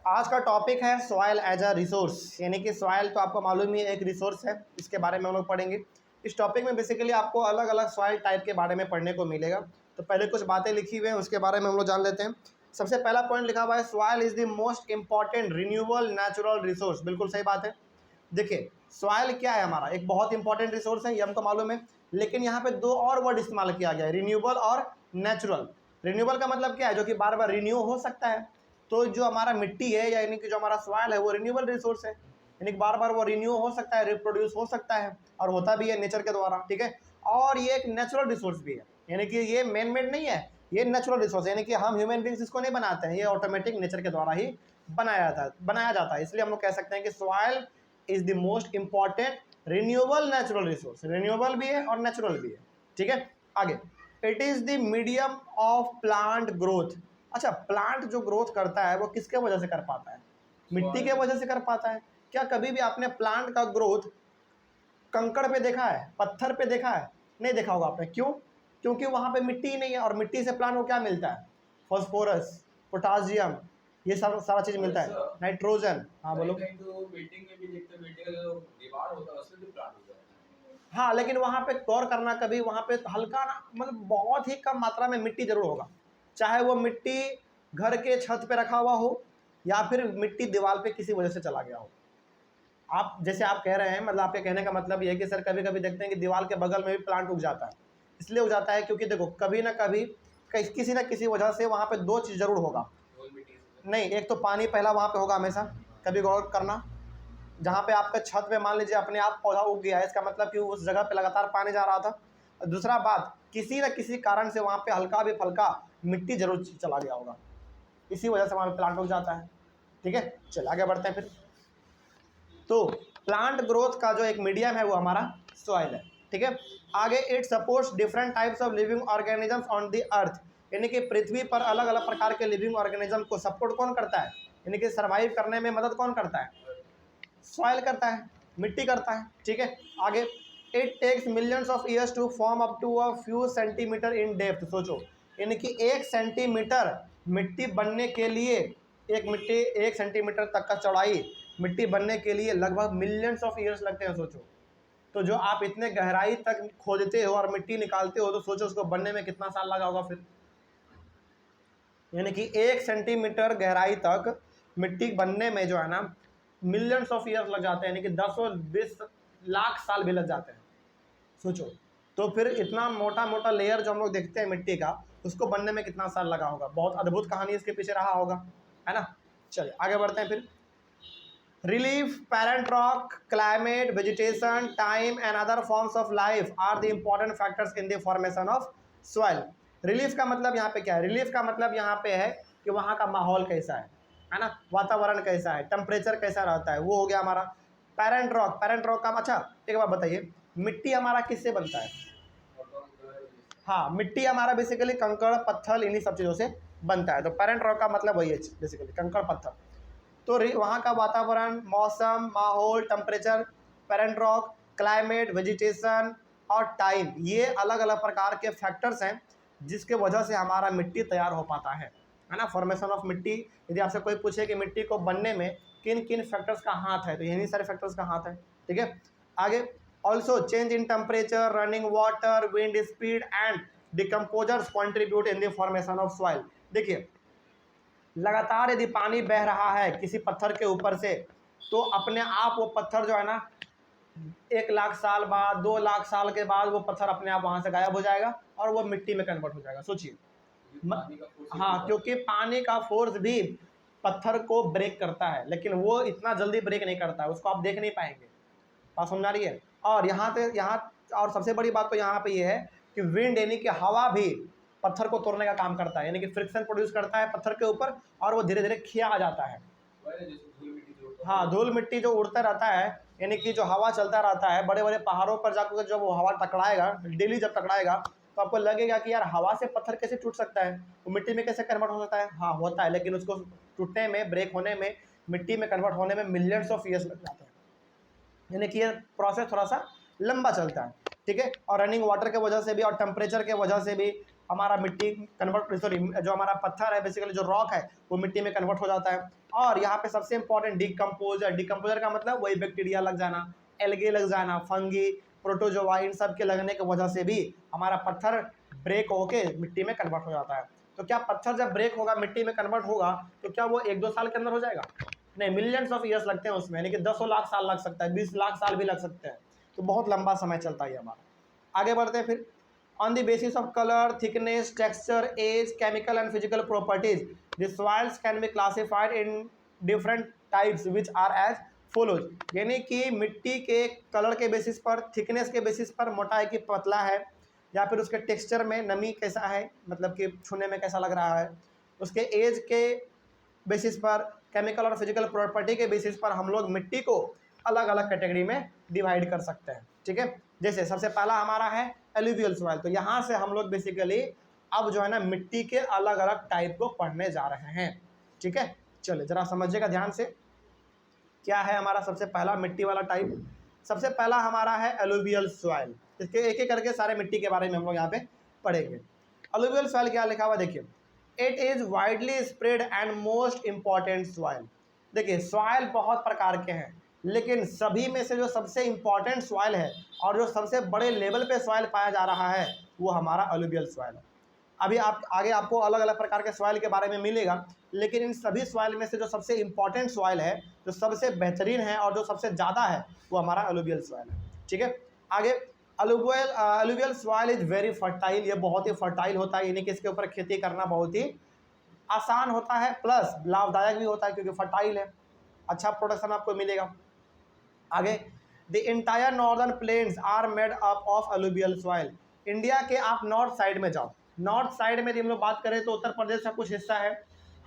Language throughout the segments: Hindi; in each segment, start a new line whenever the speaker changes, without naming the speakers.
आज का टॉपिक है सॉइल एज अ रिसोर्स, यानी कि सॉइल तो आपको मालूम ही है एक रिसोर्स है, इसके बारे में हम लोग पढ़ेंगे। इस टॉपिक में बेसिकली आपको अलग अलग सॉइल टाइप के बारे में पढ़ने को मिलेगा। तो पहले कुछ बातें लिखी हुई हैं, उसके बारे में हम लोग जान लेते हैं। सबसे पहला पॉइंट लिखा हुआ है, soil is the most important renewable natural resource. बिल्कुल सही बात है। देखिए सॉइल क्या है, हमारा एक बहुत इंपॉर्टेंट रिसोर्स है, ये हमको मालूम है। लेकिन यहाँ पे दो और वर्ड इस्तेमाल किया गया है, रिन्यूएबल और नेचुरल। रिन्यूएबल का मतलब क्या है, जो कि बार बार रिन्यू हो सकता है। तो जो हमारा मिट्टी है यानी कि जो हमारा सॉइल है वो रिन्यूएबल रिसोर्स है, यानी कि बार बार वो रिन्यू हो सकता है, रिप्रोड्यूस हो सकता है और होता भी है नेचर के द्वारा। ठीक है। और ये एक नेचुरल रिसोर्स भी है, यानी कि ये मैन मेड नहीं है, ये नेचुरल रिसोर्स है, यानी कि हम ह्यूमन बींग्स इसको नहीं बनाते हैं, ये ऑटोमेटिक नेचर के द्वारा ही बनाया जाता है। इसलिए हम लोग कह सकते हैं कि soil is the most important renewable natural resource. Renewable भी है और नेचुरल भी है। ठीक है। आगे, it is the medium of plant growth. अच्छा, प्लांट जो ग्रोथ करता है वो किसके वजह से कर पाता है? मिट्टी के वजह से कर पाता है। क्या कभी भी आपने प्लांट का ग्रोथ कंकड़ पे देखा है, पत्थर पे देखा है? नहीं देखा होगा आपने। क्यों? क्योंकि वहां पे मिट्टी ही नहीं है, और मिट्टी से प्लांट को क्या मिलता है? फॉस्फोरस, पोटासियम, ये सब सारा चीज मिलता है, नाइट्रोजन। हाँ बोलो।
बिल्डिंग में भी देखते हैं, बिल्डिंग का जो दीवार होता है उसमें भी प्लांट होता है।
हाँ, लेकिन वहाँ पे गौर करना, कभी वहाँ पे हल्का ना, मतलब बहुत ही कम मात्रा में मिट्टी जरूर होगा। चाहे वो मिट्टी घर के छत पे रखा हुआ हो या फिर मिट्टी दीवार पे किसी वजह से चला गया हो। आप जैसे आप कह रहे हैं, मतलब आपके कहने का मतलब ये है कि सर कभी कभी देखते हैं कि दीवार के बगल में भी प्लांट उग जाता है। इसलिए उग जाता है क्योंकि देखो, कभी ना कभी किसी ना किसी वजह से वहाँ पे दो चीज़ जरूर होगा। नहीं, एक तो पानी पहला वहाँ पे होगा हमेशा, कभी गौर करना। जहाँ पे आपका छत पे मान लीजिए अपने आप पौधा उग गया है, इसका मतलब कि उस जगह पे लगातार पानी जा रहा था। और दूसरा बात, किसी न किसी कारण से वहाँ पे हल्का भी फल्का मिट्टी जरूर चला गया होगा, इसी वजह से वहाँ पे प्लांट उग जाता है। ठीक है, चलिए आगे बढ़ते हैं फिर। तो प्लांट ग्रोथ का जो एक मीडियम है वो हमारा सॉइल है। ठीक है। आगे, it supports different types of living organisms on the earth, यानी कि पृथ्वी पर अलग अलग प्रकार के लिविंग ऑर्गेनिज्म को सपोर्ट कौन करता है, यानी कि सर्वाइव करने में मदद कौन करता है? सॉइल करता है, मिट्टी करता है। ठीक है। आगे, it takes millions of years to form up to a few centimetre in depth. सोचो, यानी कि 1 सेंटीमीटर मिट्टी बनने के लिए, एक सेंटीमीटर तक का चौड़ाई मिट्टी बनने के लिए लगभग मिलियंस ऑफ ईयर्स लगते हैं। सोचो, तो जो आप इतने गहराई तक खोदते हो और मिट्टी निकालते हो, तो सोचो उसको बनने में कितना साल लगा होगा फिर। यानी कि 1 सेंटीमीटर गहराई तक मिट्टी बनने में जो है ना, मिलियंस ऑफ ईयर्स लग जाते हैं, यानी कि 10-20 लाख साल भी लग जाते हैं। सोचो, तो फिर इतना मोटा मोटा लेयर जो हम लोग देखते हैं मिट्टी का, उसको बनने में कितना साल लगा होगा। बहुत अद्भुत कहानी इसके पीछे रहा होगा, है ना। चलिए आगे बढ़ते हैं फिर। Relief, parent rock, climate, vegetation, time and other forms of life are the important factors in the formation of soil. Relief का मतलब यहाँ पे क्या है? रिलीफ का मतलब यहाँ पे है कि वहाँ का माहौल कैसा है ना, वातावरण कैसा है, टेम्परेचर कैसा रहता है, वो हो गया हमारा पैरेंट रॉक। पैरेंट रॉक का अच्छा, एक बात बताइए, मिट्टी हमारा किससे बनता है? हाँ, मिट्टी हमारा बेसिकली कंकड़ पत्थर इन्हीं सब चीज़ों से बनता है। तो पैरेंट रॉक का मतलब वही है बेसिकली, कंकड़ पत्थर। तो वहाँ का वातावरण, मौसम, माहौल, temperature, parent rock, climate, vegetation और टाइम, ये अलग अलग प्रकार के फैक्टर्स हैं जिसके वजह से हमारा मिट्टी तैयार हो पाता है ना। फॉर्मेशन ऑफ मिट्टी, यदि आपसे कोई पूछे कि मिट्टी को बनने में किन किन फैक्टर्स का हाथ है, तो यही सारे फैक्टर्स का हाथ है। ठीक है। आगे, also change in temperature, running water, wind speed and decomposers contribute in the formation of soil. देखिए, लगातार यदि पानी बह रहा है किसी पत्थर के ऊपर से, तो अपने आप वो पत्थर जो है ना, 1 लाख साल बाद, 2 लाख साल के बाद वो पत्थर अपने आप वहां से गायब हो जाएगा और वो मिट्टी में कन्वर्ट हो जाएगा। सोचिए। हाँ, क्योंकि पानी का फोर्स भी पत्थर को ब्रेक करता है, लेकिन वो इतना जल्दी ब्रेक नहीं करता है, उसको आप देख नहीं पाएंगे। बात समझ आ रही है? और यहाँ और सबसे बड़ी बात तो यहाँ पे ये है कि विंड, यानी कि हवा भी पत्थर को तोड़ने का काम करता है, यानी कि फ्रिक्शन प्रोड्यूस करता है पत्थर के ऊपर और वो धीरे धीरे खिया आ जाता है। हाँ, धूल मिट्टी जो उड़ता रहता है, यानी कि जो हवा चलता रहता है, बड़े बड़े पहाड़ों पर जाकर जब वो हवा टकराएगा, डेली जब टकराएगा, तो आपको लगेगा कि यार हवा से पत्थर कैसे टूट सकता है, वो मिट्टी में कैसे कन्वर्ट हो सकता है? हाँ होता है, लेकिन उसको टूटने में, ब्रेक होने में, मिट्टी में कन्वर्ट होने में मिलियंस ऑफ ईयर्स लग जाते हैं, यानी कि ये प्रोसेस थोड़ा सा लंबा चलता है। ठीक है। और रनिंग वाटर के वजह से भी और टेम्परेचर के वजह से भी हमारा मिट्टी कन्वर्ट, सॉरी जो हमारा पत्थर है बेसिकली जो रॉक है वो मिट्टी में कन्वर्ट हो जाता है। और यहाँ पे सबसे इंपॉर्टेंट डिकम्पोजर का मतलब वही बैक्टीरिया लग जाना, एल्गे लग जाना, फंगी, प्रोटोजोआ, इन सब के लगने की वजह से भी हमारा पत्थर ब्रेक होके मिट्टी में कन्वर्ट हो जाता है। तो क्या पत्थर जब ब्रेक होगा मिट्टी में कन्वर्ट होगा तो क्या वो 1-2 साल के अंदर हो जाएगा? नहीं, मिलियंस ऑफ ईयर्स लगते हैं उसमें, यानी कि 10 लाख साल लग सकता है, 20 लाख साल भी लग सकते हैं। तो बहुत लंबा समय चलता है हमारा। आगे बढ़ते हैं फिर। On the basis of colour, thickness, texture, age, chemical and physical properties the soils can be classified in different types which are as follows. यानी कि मिट्टी के कलर के बेसिस पर, थिकनेस के बेसिस पर, मोटाई की पतला है, या फिर उसके टेक्सचर में नमी कैसा है, मतलब कि छूने में कैसा लग रहा है, उसके एज के बेसिस पर, केमिकल और फिजिकल प्रॉपर्टी के बेसिस पर हम लोग मिट्टी को अलग अलग कैटेगरी में डिवाइड कर सकते हैं। ठीक है, जैसे सबसे पहला हमारा है एलुवियल सॉइल। तो यहाँ से हम लोग बेसिकली अब जो है ना मिट्टी के अलग अलग टाइप को पढ़ने जा रहे हैं। ठीक है, चलिए जरा समझिएगा ध्यान से, क्या है हमारा सबसे पहला मिट्टी वाला टाइप। सबसे पहला हमारा है एलुवियल सॉइल। इसके एक एक करके सारे मिट्टी के बारे में हम लोग यहाँ पे पढ़ेंगे। एलुवियल सॉइल क्या लिखा हुआ देखिए, it is widely spread and most important soil. देखिए सॉइल बहुत प्रकार के हैं, लेकिन सभी में से जो सबसे इंपॉर्टेंट सॉइल है और जो सबसे बड़े लेवल पे सॉइल पाया जा रहा है वो हमारा एलुवियल सॉइल है। अभी आप आगे आपको अलग अलग प्रकार के सॉइल के बारे में मिलेगा, लेकिन इन सभी सॉइल में से जो सबसे इंपॉर्टेंट सॉइल है, जो सबसे बेहतरीन है और जो सबसे ज़्यादा है वो हमारा एलुवियल सॉइल है। ठीक है, आगे alluvial soil is very fertile. ये बहुत ही फर्टाइल होता है, यानी कि इसके ऊपर खेती करना बहुत ही आसान होता है, प्लस लाभदायक भी होता है क्योंकि फर्टाइल है, अच्छा प्रोडक्शन आपको मिलेगा। आगे, the entire northern plains are made up of alluvial soil. India के आप नॉर्थ साइड में जाओ, नॉर्थ साइड में हम लोग बात करें तो उत्तर प्रदेश का कुछ हिस्सा है,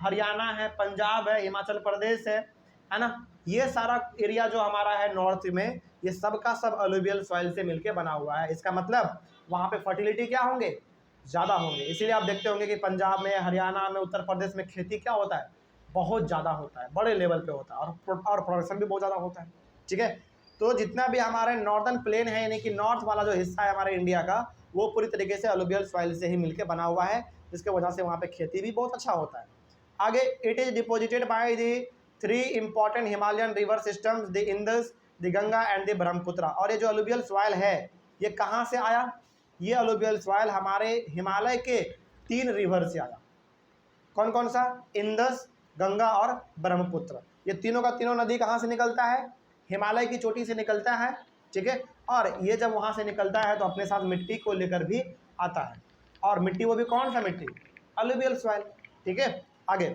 हरियाणा है, पंजाब है, हिमाचल प्रदेश है ना, ये सारा एरिया जो हमारा है नॉर्थ में, ये सब का सब एलुवियल सॉइल से मिलके बना हुआ है। इसका मतलब वहाँ पे फर्टिलिटी क्या होंगे, ज़्यादा होंगे। इसीलिए आप देखते होंगे कि पंजाब में, हरियाणा में, उत्तर प्रदेश में खेती क्या होता है, बहुत ज़्यादा होता है, बड़े लेवल पे होता है, और प्रोडक्शन भी बहुत ज़्यादा होता है। ठीक है, तो जितना भी हमारे नॉर्दर्न प्लेन है, यानी कि नॉर्थ वाला जो हिस्सा है हमारे इंडिया का, वो पूरी तरीके से एलुवियल सॉइल से ही मिलके बना हुआ है, जिसके वजह से वहाँ पे खेती भी बहुत अच्छा होता है। आगे, it is deposited by the 3 important Himalayan river systems, the Indus, the Ganga and the Brahmaputra. और ये जो एलुवियल सॉइल है ये कहाँ से आया, ये एलुवियल सॉइल हमारे हिमालय के 3 रिवर से आया। कौन कौन सा, इंदस, गंगा और ब्रह्मपुत्र। ये तीनों का तीनों नदी कहाँ से निकलता है, हिमालय की चोटी से निकलता है। ठीक है, और ये जब वहाँ से निकलता है तो अपने साथ मिट्टी को लेकर भी आता है, और मिट्टी वो भी कौन सा मिट्टी, एलुवियल सॉइल। ठीक है, आगे,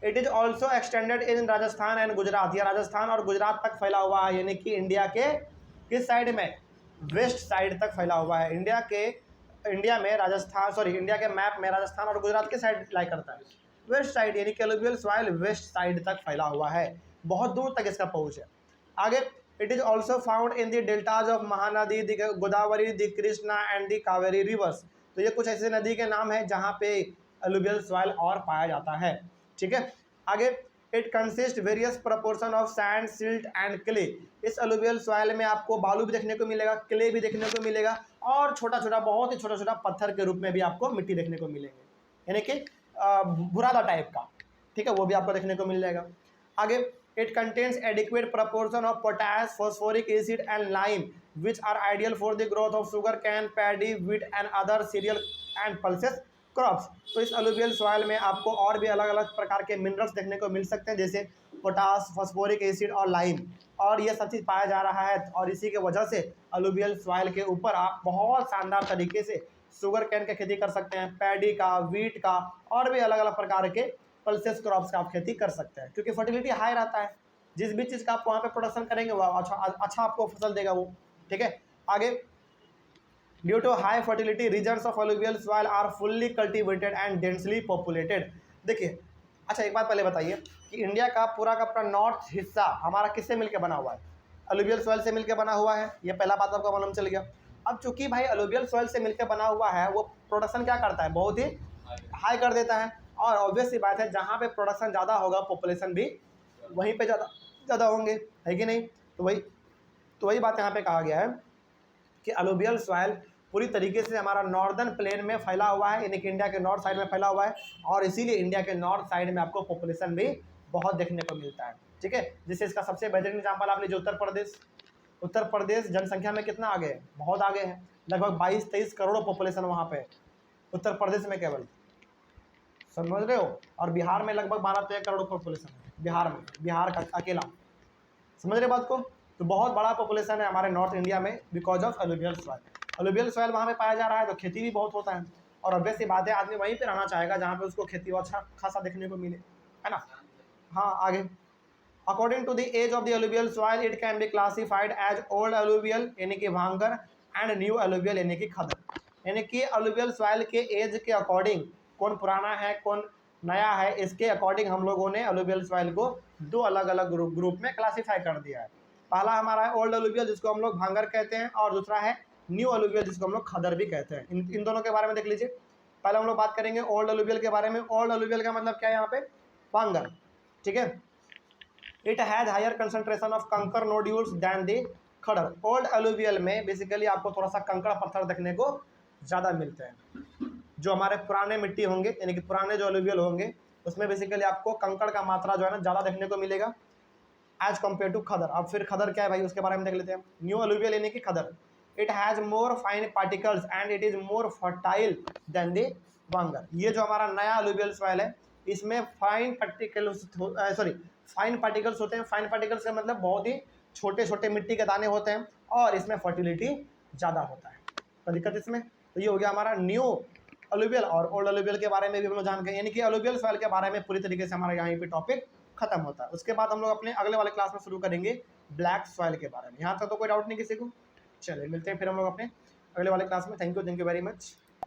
it is also extended in Rajasthan and Gujarat. या राजस्थान और गुजरात तक फैला हुआ है, यानी कि इंडिया के किस साइड में, वेस्ट साइड तक फैला हुआ है। इंडिया में राजस्थान, सॉरी इंडिया के मैप में राजस्थान और गुजरात के साइड लाई करता है, वेस्ट साइड, यानी कि एलुवियल सॉइल वेस्ट साइड तक फैला हुआ है, बहुत दूर तक इसका पहुँच है। आगे, it is also found in the deltas of Mahanadi, the Godavari, the Krishna and the Kaveri reverse. तो ये कुछ ऐसे नदी के नाम है जहाँ पे एलुवियल सॉइल और पाया जाता है। ठीक है, आगे, it consist various proportion of sand, silt and clay. इस एलुवियल सॉइल में आपको बालू भी देखने को मिलेगा, क्ले भी देखने को मिलेगा, और छोटा छोटा, बहुत ही छोटा छोटा पत्थर के रूप में भी आपको मिट्टी देखने को मिलेंगे, यानी कि बुरादा टाइप का। ठीक है, वो भी आपको देखने को मिल जाएगा। आगे, it contains adequate proportion of potash, phosphoric acid and lime which are ideal for the growth of sugarcane, paddy, wheat and other cereal and pulses crops. तो इस एलुवियल सॉइल में आपको और भी अलग अलग प्रकार के मिनरल्स देखने को मिल सकते हैं, जैसे पोटास, फॉस्फोरिक एसिड और लाइम, और ये सब चीज़ पाया जा रहा है। और इसी के वजह से एलुवियल सॉइल के ऊपर आप बहुत शानदार तरीके से शुगर कैन की खेती कर सकते हैं, पैडी का, व्हीट का, और भी अलग अलग प्रकार के पल्सेस क्रॉप्स का आप खेती कर सकते हैं, क्योंकि फर्टिलिटी हाई रहता है। जिस भी चीज़ का आप वहाँ पे प्रोडक्शन करेंगे वो अच्छा आपको फसल देगा वो। ठीक है, आगे, due to high fertility regions of alluvial soil are fully cultivated and densely populated. देखिए, अच्छा एक बात पहले बताइए कि इंडिया का पूरा नॉर्थ हिस्सा हमारा किससे मिलकर बना हुआ है, एलुवियल सॉइल से मिलकर बना हुआ है। ये पहला बात आपको मालूम चल गया। अब चूंकि भाई एलुवियल सॉइल से मिलकर बना हुआ है, वो प्रोडक्शन क्या करता है, बहुत ही हाई कर देता है, और ऑब्वियस सी बात है जहाँ पे प्रोडक्शन ज़्यादा होगा पॉपुलेशन भी वहीं पे ज़्यादा होंगे, है कि नहीं। तो वही बात यहाँ पे कहा गया है कि एलुवियल सॉइल पूरी तरीके से हमारा नॉर्दर्न प्लेन में फैला हुआ है, यानी कि इंडिया के नॉर्थ साइड में फैला हुआ है, और इसीलिए इंडिया के नॉर्थ साइड में आपको पॉपुलेशन भी बहुत देखने को मिलता है। ठीक है, जिससे इसका सबसे बेहतरीन एग्जाम्पल आप लीजिए उत्तर प्रदेश। उत्तर प्रदेश जनसंख्या में कितना आगे है, बहुत आगे है, लगभग 22-23 करोड़ पॉपुलेशन वहाँ पे उत्तर प्रदेश में केवल, समझ रहे हो। और बिहार में लगभग 12-13 करोड़ पॉपुलेशन है बिहार में, बिहार का अकेला, समझ रहे बात को। तो बहुत बड़ा पॉपुलेशन है हमारे नॉर्थ इंडिया में because of alluvial soil. Alluvial soil वहाँ पे पाया जा रहा है तो खेती भी बहुत होता है, और ऑब्वियस सी बात है आदमी वहीं पे रहना चाहेगा जहाँ पे उसको खेती अच्छा खासा देखने को मिले, है ना। हाँ आगे, according to the age of the alluvial soil it can be classified as old alluvial यानी कि भांगर एंड न्यू एलुवियल यानी कि खदर। यानी कि एलुवियल सॉइल के एज के अकॉर्डिंग कौन पुराना है कौन नया है, इसके अकॉर्डिंग हम लोगों ने एलुवियल सॉइल को दो अलग अलग ग्रुप में क्लासीफाई कर दिया है। पहला हमारा है ओल्ड एलुवियल जिसको हम लोग भांगर कहते हैं, और दूसरा है न्यू एलुवियल जिसको हम लोग खदर भी कहते हैं। इन दोनों के बारे में देख लीजिए। पहले हम लोग बात करेंगे ओल्ड एलुवियल के बारे में। ओल्ड एलुवियल का मतलब क्या है यहाँ पे, भांगर। ठीक है, it has higher concentration of kankar nodules than the khadar. Old alluvial में बेसिकली आपको थोड़ा सा कंकड़ पत्थर देखने को ज़्यादा मिलते हैं। जो हमारे पुराने मिट्टी होंगे यानी कि पुराने जो एलुवियल होंगे उसमें बेसिकली आपको कंकड़ का मात्रा जो है ना ज़्यादा देखने को मिलेगा एज कम्पेयर टू खदर। अब फिर खदर क्या है भाई, उसके बारे में देख लेते हैं। न्यू एलुवियल यानी कि khadar, it has more fine particles and it is more fertile than the bhangar. ये जो हमारा नया एलुवियल सॉइल है इसमें फाइन पार्टिकल्स होते हैं। फाइन पार्टिकल्स का मतलब बहुत ही छोटे छोटे मिट्टी के दाने होते हैं, और इसमें फर्टिलिटी ज़्यादा होता है। तो दिक्कत इसमें, तो ये हो गया हमारा न्यू एलुवियल। और ओल्ड एलुवियल के बारे में भी हम लोग जान गए, यानी कि एलुवियल सॉइल के बारे में पूरी तरीके से हमारा यहाँ पे टॉपिक खत्म होता है। उसके बाद हम लोग अपने अगले वाले क्लास में शुरू करेंगे ब्लैक सॉइल के बारे में। यहाँ तक तो कोई डाउट नहीं किसी को। चलिए मिलते हैं फिर हम लोग अपने अगले वाले क्लास में। Thank you very much.